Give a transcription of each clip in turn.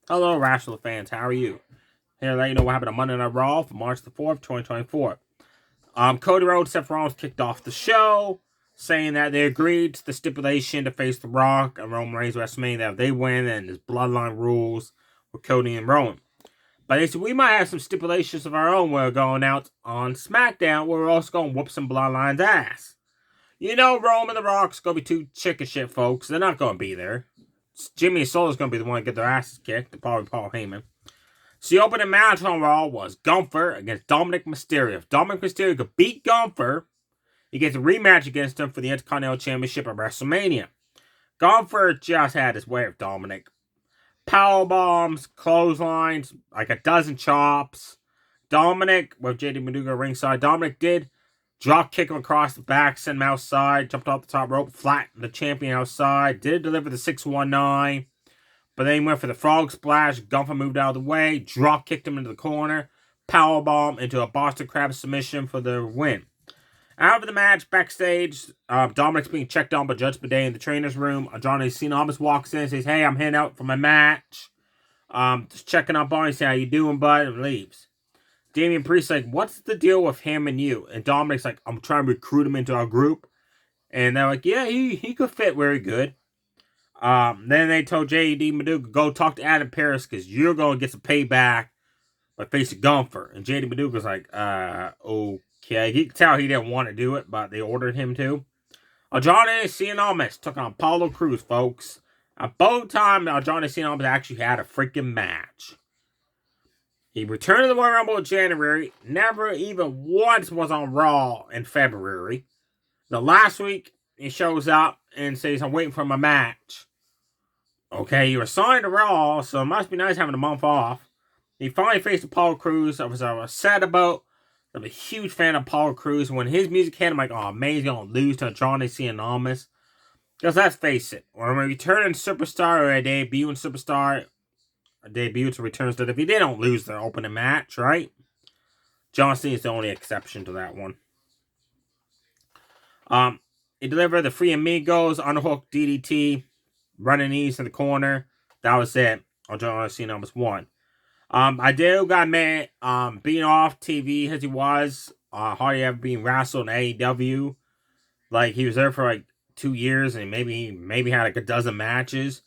Hello, Rational fans. How are you? Here to let you know what happened on Monday Night Raw for March the 4th, 2024. Cody Rhodes, Seth Rollins kicked off the show, saying that they agreed to the stipulation to face The Rock and Roman Reigns WrestleMania that if they win, then there's bloodline rules with Cody and Roman. But they said we might have some stipulations of our own. We're going out on SmackDown where we're also going to whoop some bloodline's ass. You know, Roman and The Rock's going to be two chicken shit folks. They're not going to be there. Jimmy and Solo's going to be the one to get their asses kicked. Probably Paul Heyman. So the opening match on Raw was Gunther against Dominic Mysterio. If Dominic Mysterio could beat Gunther, he gets a rematch against him for the Intercontinental Championship at WrestleMania. Gunther just had his way with Dominic. Power bombs, clotheslines, like a dozen chops. Dominic, with JD Maduga ringside, Dominic did drop kick him across the back, send him outside, jumped off the top rope, flattened the champion outside, did deliver the 619. But then he went for the frog splash. Gunther moved out of the way. Drop kicked him into the corner. Powerbomb into a Boston Crab submission for the win. After the match, backstage, Dominic's being checked on by Judge Bidet in the trainer's room. Johnny Cena walks in and says, "Hey, I'm heading out for my match. Just checking up on you, say how you doing, bud," and leaves. Damian Priest's like, "What's the deal with him and you?" And Dominic's like, "I'm trying to recruit him into our group." And they're like, "Yeah, he could fit very good." Then they told JD Maduga, "Go talk to Adam Pearce because you're going to get some payback by facing Gunther." And JD Maduga's like, okay. You can tell he didn't want to do it, but they ordered him to. Johnny Cena took on Apollo Crews, folks. Both times, Johnny Cena actually had a freaking match. He returned to the Royal Rumble in January, never even once was on Raw in February. The last week, he shows up and says, "I'm waiting for my match." Okay, you were signed to Raw, so it must be nice having a month off. He finally faced Apollo Crews. I was sad about. I'm a huge fan of Apollo Crews. When his music hit, I'm like, oh, man, he's going to lose to Johnny Cena. Because let's face it, when we return in Superstar or a debut in Superstar, a debut to returns to WWE, they don't lose their opening match, right? John Cena is the only exception to that one. He delivered the Free Amigos, underhook DDT, running knees to the corner. That was it. John Cena almost won. I do got mad, being off TV as he was, hardly ever being wrestled in AEW. Like, he was there for like 2 years and maybe had like a dozen matches.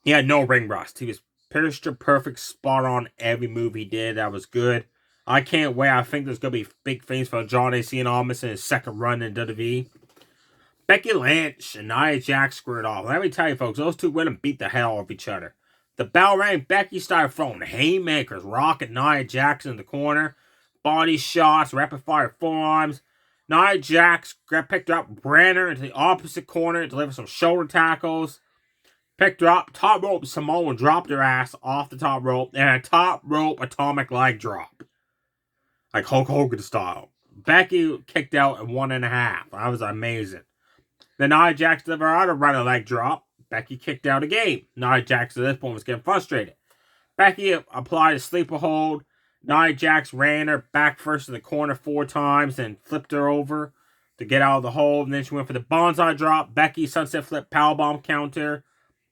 He had no ring rust. He was picture perfect, spot on every move he did. That was good. I can't wait. I think there's going to be big things for Johnny Cena in his second run in WWE. Becky Lynch and Nia Jax squared off. Let me tell you, folks, those two women beat the hell out of each other. The bell rang. Becky started throwing haymakers, rocking Nia Jax in the corner. Body shots, rapid fire forearms. Nia Jax picked her up, ran her into the opposite corner, delivered some shoulder tackles. Picked her up, top rope Samoan, dropped her ass off the top rope, and a top rope atomic leg drop. Like Hulk Hogan style. Becky kicked out in 1.5. That was amazing. Then Nia Jax delivered out a running leg drop. Becky kicked out again. Nia Jax at this point was getting frustrated. Becky applied a sleeper hold. Nia Jax ran her back first in the corner 4 times and flipped her over to get out of the hold. And then she went for the bonsai drop. Becky sunset flip powerbomb counter.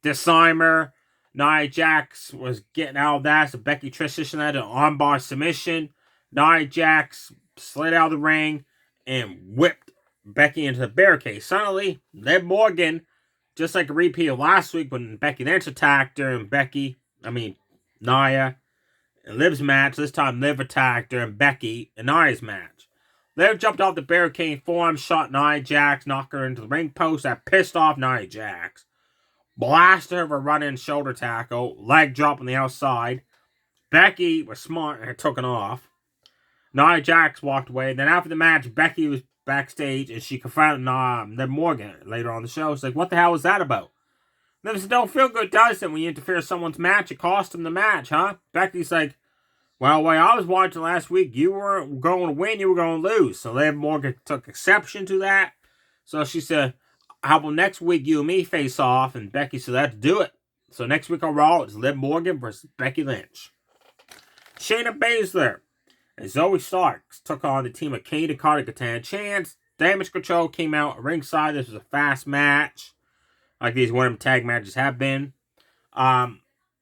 Disarmer. Nia Jax was getting out of that, so Becky transitioned that to an armbar submission. Nia Jax slid out of the ring and whipped Becky into the barricade. Suddenly, Liv Morgan, just like a repeat of last week when Becky Lynch attacked her and Nia, and Liv's match, this time Liv attacked her and Becky in Nia's match. Liv jumped off the barricade, forearm shot Nia Jax, knocked her into the ring post. That pissed off Nia Jax. Blasted her with a running shoulder tackle, leg drop on the outside. Becky was smart and had taken off. Nia Jax walked away. Then after the match, Becky was backstage and she confronted Liv Morgan later on the show. She's like, "What the hell was that about?" Liv said, "Don't feel good, does it, when you interfere in someone's match? It cost them the match, huh?" Becky's like, "Well, the way I was watching last week, you weren't going to win, you were going to lose." So Liv Morgan took exception to that. So she said, "How about next week you and me face off?" And Becky said, "Let's do it." So next week on Raw, it's Liv Morgan versus Becky Lynch. Shayna Baszler and Zoe Starks took on the team of Kane and Carter Katana Chance. Damage Control came out ringside. This was a fast match, like these one of them tag matches have been.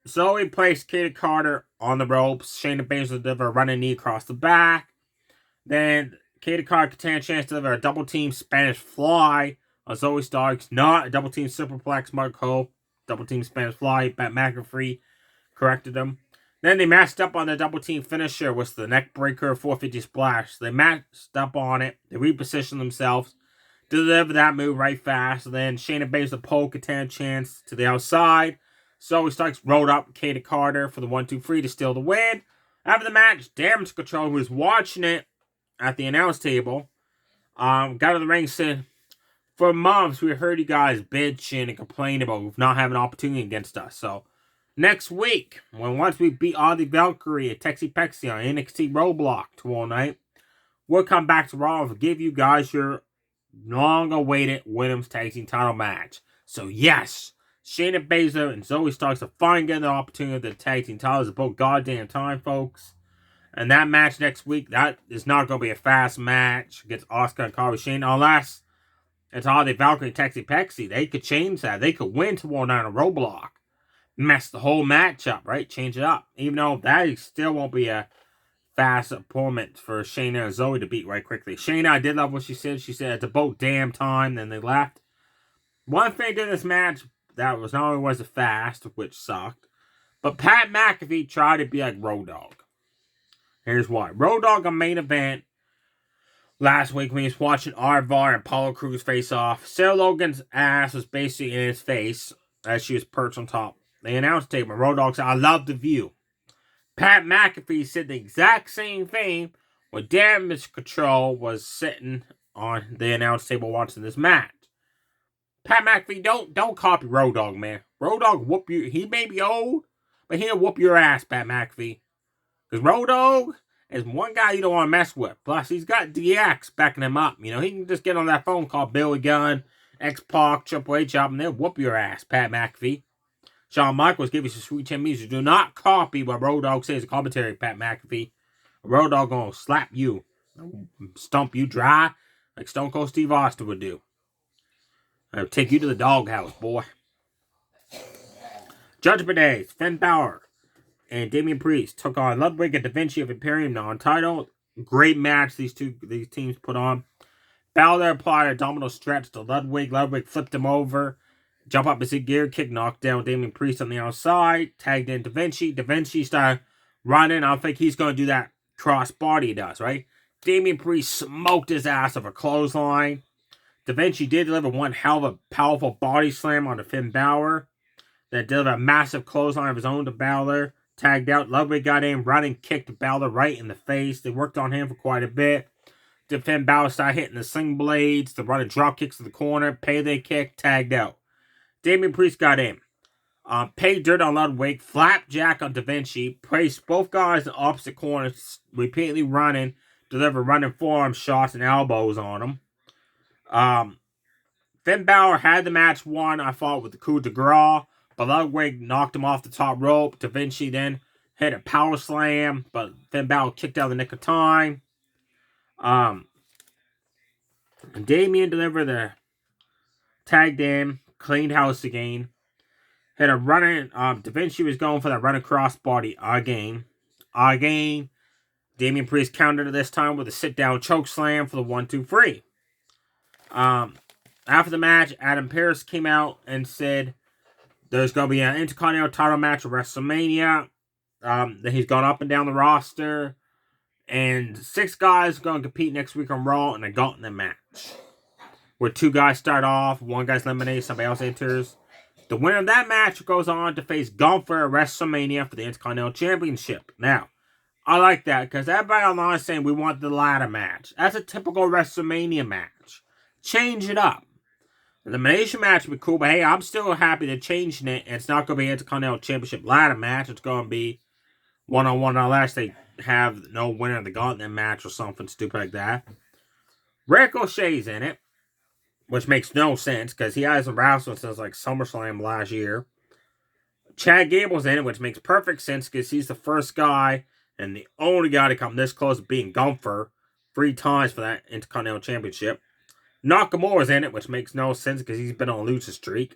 Zoe placed Katie Carter on the ropes. Shayna Baszler delivered a running knee across the back. Then Katie Carter could take a chance to deliver a double team Spanish fly on Zoe Starks. Not a double team superplex. Mark Hope. Double team Spanish fly. Pat McAfee corrected them. Then they matched up on the double team finisher with the neck breaker 450 splash. They matched up on it. They repositioned themselves. Delivered that move right fast. Then Shayna Baszler pole could take a chance to the outside. Zoe Starks rolled up Katie Carter for the 1-2-3 to steal the win. After the match, Damage Control, who was watching it at the announce table, got in the ring and said, for months we heard you guys bitching and complaining about not having an opportunity against us. So next week, once we beat Audi Valkyrie at Texie Pexie on NXT Roadblock tomorrow night, we'll come back to Raw and give you guys your long-awaited Women's Tag Team title match. So yes, Shayna Baszler and Zoe Starks are finally getting the opportunity of the tag team titles about goddamn time, folks. And that match next week, that is not going to be a fast match against Asuka and Kairi Shane, unless it's all the Valkyrie Texie Pexie. They could change that. They could win tomorrow night on Roadblock. Mess the whole match up, right? Change it up. Even though that still won't be a fast opponent for Shayna and Zoe to beat right quickly. Shayna, I did love what she said. She said it's about damn time. Then they left. One thing in this match that was not only was it fast, which sucked, but Pat McAfee tried to be like Road Dogg. Here's why. Road Dogg on main event last week when he was watching Arvar and Apollo Crews face off. Sarah Logan's ass was basically in his face as she was perched on top. They announced table. Road Dogg said, I love the view. Pat McAfee said the exact same thing when Damage Control was sitting on the announce table watching this match. Pat McAfee, don't copy Road Dogg, man. Road Dogg whoop you. He may be old, but he'll whoop your ass, Pat McAfee. Because Road Dogg is one guy you don't want to mess with. Plus, he's got DX backing him up. You know, he can just get on that phone call Billy Gunn, X-Pac, Triple H up, and they'll whoop your ass, Pat McAfee. Shawn Michaels give you some sweet chin music. Do not copy what Road Dogg says in commentary, Pat McAfee. Road Dogg gonna slap you, stomp you dry, like Stone Cold Steve Austin would do. I'll take you to the doghouse, boy. Judgment Day, Finn Balor and Damian Priest took on Ludwig and Da Vinci of Imperium non-title. Great match these teams put on. Balor applied a domino stretch to Ludwig. Ludwig flipped him over. Jump up his gear kick, knocked down Damian Priest on the outside. Tagged in Da Vinci. Da Vinci started running. I don't think he's going to do that cross body he does, right? Damian Priest smoked his ass of a clothesline. Da Vinci did deliver one hell of a powerful body slam on the Finn Balor. That delivered a massive clothesline of his own to Balor. Tagged out. Ludwig got in, running, kicked Balor right in the face. They worked on him for quite a bit. The Finn Balor started hitting the sling blades, the running drop kicks to the corner, payday kick, tagged out. Damian Priest got in. Paid dirt on Ludwig, flapjack on Da Vinci, placed both guys in opposite corners, repeatedly running, delivered running forearm shots and elbows on them. Finn Balor had the match won, I thought, with the coup de grace, but Ludwig knocked him off the top rope. Da Vinci then hit a power slam, but Finn Balor kicked out the nick of time. Damian delivered the tagged in, cleaned house again. Hit a running. Da Vinci was going for that running crossbody again. Damian Priest countered this time with a sit-down choke slam for the 1-2-3. After the match, Adam Pearce came out and said there's going to be an Intercontinental title match at WrestleMania. That he's gone up and down the roster. And 6 guys are going to compete next week on Raw in a gauntlet match. Where 2 guys start off, 1 guy's eliminated, somebody else enters. The winner of that match goes on to face Gunther at WrestleMania for the Intercontinental Championship. Now, I like that because everybody online is saying we want the ladder match. That's a typical WrestleMania match. Change it up. The elimination match would be cool, but hey, I'm still happy they're changing it. And it's not going to be an Intercontinental Championship ladder match. It's going to be one-on-one unless they have no winner of the gauntlet match or something stupid like that. Ricochet's in it, which makes no sense because he hasn't wrestled since like SummerSlam last year. Chad Gable's in it, which makes perfect sense because he's the first guy and the only guy to come this close to being Gunther 3 times for that Intercontinental Championship. Nakamura's in it, which makes no sense because he's been on a losing streak.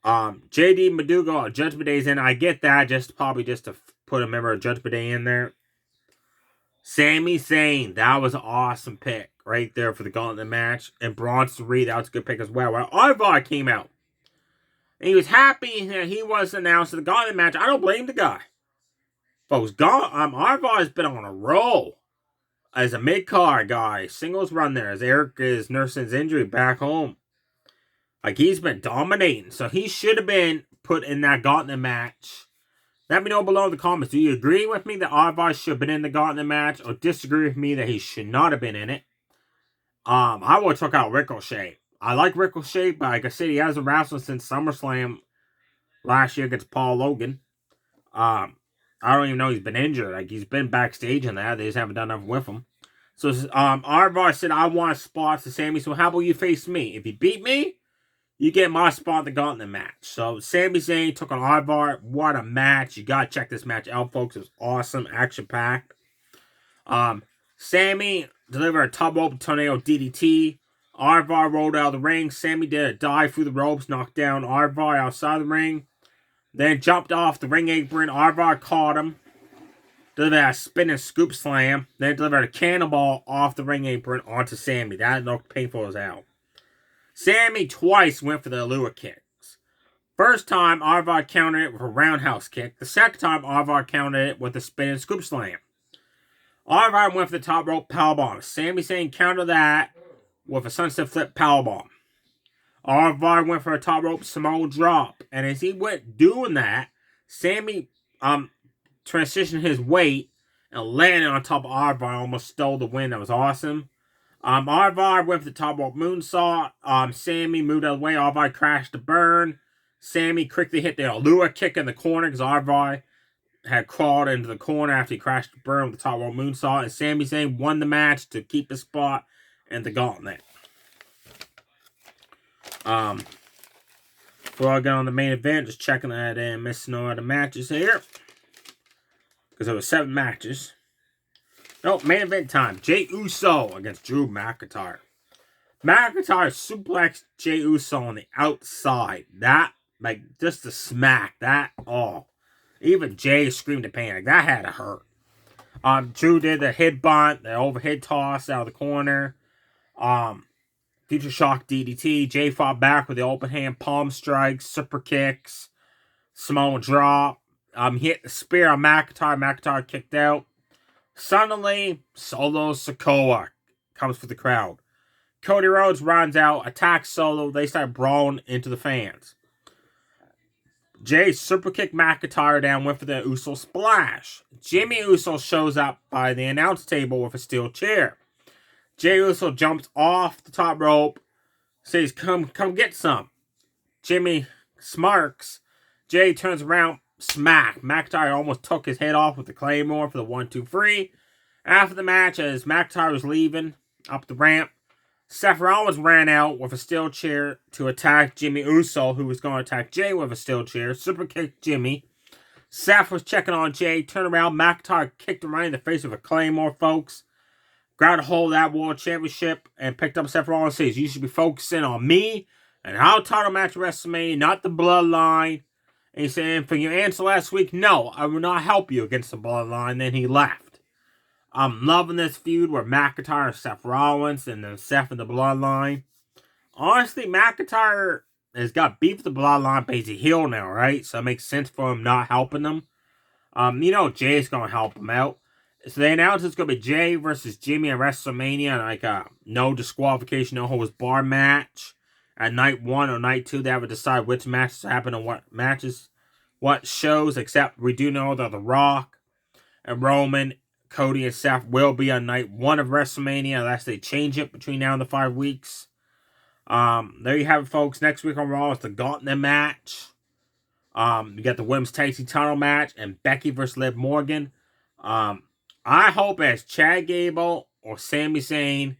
JD Madugo, Judgment Day's in. I get that, probably just to put a member of Judgment Day in there. Sami Zayn, that was an awesome pick right there for the Gauntlet match. And Bronson Reed, that was a good pick as well. Well, Arvar came out. And he was happy that he was announced in the Gauntlet match. I don't blame the guy. Folks, Arvar has been on a roll as a mid-card guy. Singles run there as Eric is nursing his injury back home. Like, he's been dominating. So he should have been put in that Gauntlet match. Let me know below in the comments. Do you agree with me that Arvar should have been in the Gauntlet match? Or disagree with me that he should not have been in it? I would have took out Ricochet. I like Ricochet, but like I said, he hasn't wrestled since SummerSlam last year against Paul Logan. I don't even know he's been injured. Like, he's been backstage and that. They just haven't done nothing with him. So, Arvar said, I want a spot to Sami. So, how about you face me? If you beat me, you get my spot in the Gauntlet match. So, Sami Zayn took on Arvar. What a match. You got to check this match out, folks. It was awesome. Action-packed. Sami delivered a top rope tornado DDT. Arvar rolled out of the ring. Sami did a dive through the ropes, knocked down Arvar outside the ring. Then jumped off the ring apron. Arvar caught him. Delivered a spinning scoop slam. Then delivered a cannonball off the ring apron onto Sami. That looked painful as hell. Sami twice went for the Allure kicks. First time, Arvar countered it with a roundhouse kick. The second time, Arvar countered it with a spinning scoop slam. Arvar went for the top rope powerbomb. Sami Zayn countered that with a sunset flip powerbomb. Arvar went for a top rope Samoan drop. And as he went doing that, Sami transitioned his weight and landed on top of Arvar. Almost stole the win. That was awesome. Arvar went for the top rope moonsault. Sami moved out of the way. Arvar crashed the burn. Sami quickly hit the Allure kick in the corner because Arvar had crawled into the corner after he crashed the burn with the top rope moonsault. And Sami Zayn won the match to keep his spot in the Gauntlet. Before I get on the main event, just checking that I didn't miss no other matches here. Because there were 7 matches. No, main event time. Jey Uso against Drew McIntyre. McIntyre suplexed Jey Uso on the outside. That, like, just a smack. That, oh. Even Jey screamed in pain. Like, that had to hurt. Drew did the head bunt, the overhead toss out of the corner. Future Shock DDT. Jey fought back with the open hand palm strikes, super kicks, Samoan drop. He hit the spear on McIntyre. McIntyre kicked out. Suddenly, Solo Sikoa comes for the crowd. Cody Rhodes runs out, attacks Solo. They start brawling into the fans. Jey super kicked McIntyre down, went for the Uso splash. Jimmy Uso shows up by the announce table with a steel chair. Jey Uso jumps off the top rope, says, come get some. Jimmy smirks. Jey turns around, smack. McIntyre almost took his head off with the Claymore for the 1-2-3. After the match, as McIntyre was leaving up the ramp, Seth Rollins ran out with a steel chair to attack Jimmy Uso, who was going to attack Jey with a steel chair. Super kicked Jimmy. Seth was checking on Jey. Turned around. McIntyre kicked him right in the face with a Claymore, folks. Grabbed a hold of that World Championship and picked up Seth Rollins. Says, you should be focusing on me and our title match at WrestleMania, not the Bloodline. And he said, for your answer last week, no, I will not help you against the Bloodline. Then he left. I'm loving this feud where McIntyre and Seth Rollins and then Seth and the Bloodline. Honestly, McIntyre has got beef with the Bloodline, but he's a heel now, right? So it makes sense for him not helping them. Jay's going to help him out. So they announced it's going to be Jey versus Jimmy at WrestleMania, like a no disqualification, no holds bar match. At night 1 or night 2, they have to decide which matches happen and what matches, what shows, except we do know that The Rock and Roman, Cody, and Seth will be on night 1 of WrestleMania unless they change it between now and the 5 weeks. There you have it, folks. Next week on Raw is the Gauntlet match. You got the Women's Tag Team title match and Becky versus Liv Morgan. I hope it's Chad Gable or Sami Zayn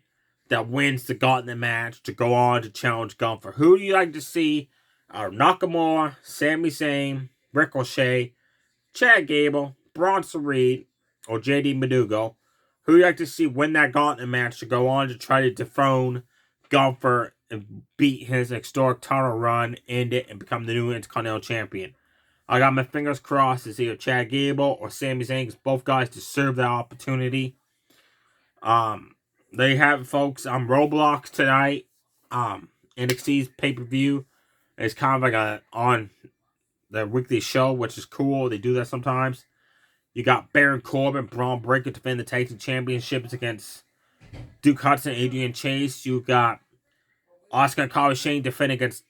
that wins the Gauntlet match to go on to challenge Gunther. Who do you like to see? Nakamura, Sami Zayn, Ricochet, Chad Gable, Bronson Reed, or JD Madugo? Who do you like to see win that Gauntlet match to go on to try to dethrone Gunther and beat his historic title run, end it, and become the new Intercontinental Champion. I got my fingers crossed it's either Chad Gable or Sami Zayn, because both guys deserve that opportunity. There you have it, folks. Roblox tonight. NXT's pay-per-view is kind of like on the weekly show, which is cool. They do that sometimes. You got Baron Corbin, Braun Breaker defend the tag team championships against Duke Hudson, Adrian Chase. You got Oscar and Kyle Shane defending against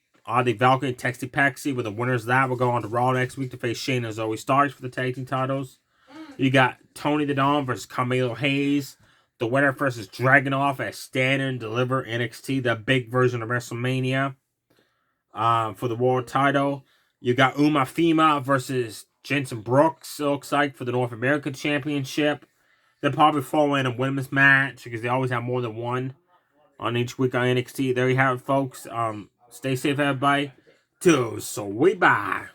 the Valkyrie and Texty Paxi, with the winners of that will go on to Raw next week to face Shane and Zoe Starks for the tag team titles. You got Tony the Dawn versus Carmelo Hayes. The winner versus Dragunov at Stand and Deliver NXT, the big version of WrestleMania, for the world title. You got Uma Fima versus Jensen Brooks, so excited for the North American Championship. They'll probably fall in a women's match because they always have more than one on each week on NXT. There you have it, folks. Stay safe, everybody. So we bye.